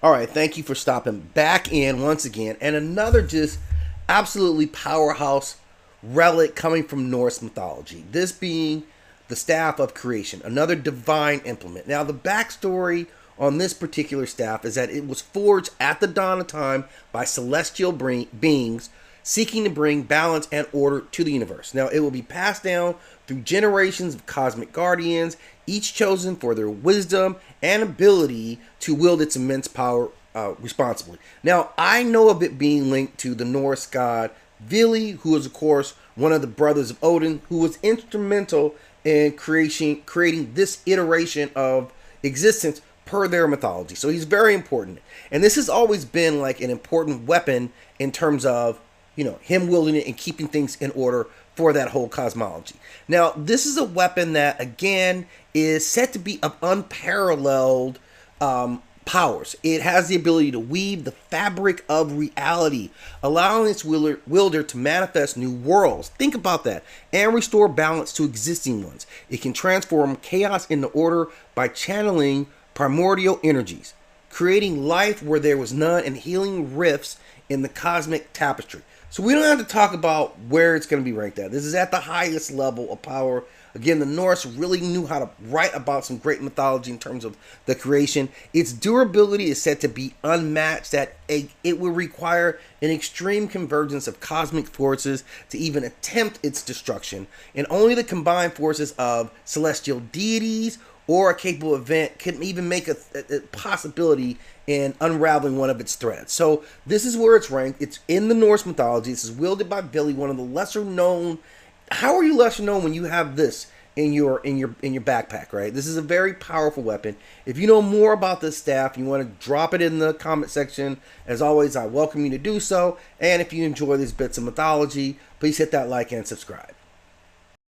All right, thank you for stopping back in once again. And another just absolutely powerhouse relic coming from Norse mythology. This being the Staff of Creation, another divine implement. Now, the backstory on this particular staff is that it was forged at the dawn of time by celestial beings seeking to bring balance and order to the universe. Now, it will be passed down through generations of cosmic guardians, each chosen for their wisdom and ability to wield its immense power responsibly. Now, I know of it being linked to the Norse god Vili, who is, of course, one of the brothers of Odin, who was instrumental in creating this iteration of existence per their mythology. So he's very important. And this has always been like an important weapon in terms of, him wielding it and keeping things in order for that whole cosmology. Now, this is a weapon that, again, is said to be of unparalleled powers. It has the ability to weave the fabric of reality, allowing its wielder to manifest new worlds. Think about that. And restore balance to existing ones. It can transform chaos into order by channeling primordial energies, creating life where there was none and healing rifts in the cosmic tapestry. So we don't have to talk about where it's going to be ranked at. This is at the highest level of power. Again, the Norse really knew how to write about some great mythology in terms of the creation. Its durability is said to be unmatched, that it will require an extreme convergence of cosmic forces to even attempt its destruction. And only the combined forces of celestial deities or a capable event could even make a possibility in unraveling one of its threads. So this is where it's ranked. It's in the Norse mythology. This is wielded by Vili, one of the lesser known. How are you lesser known when you have this in your backpack, right? This is a very powerful weapon. If you know more about this staff, you want to drop it in the comment section. As always, I welcome you to do so. And if you enjoy these bits of mythology, please hit that like and subscribe.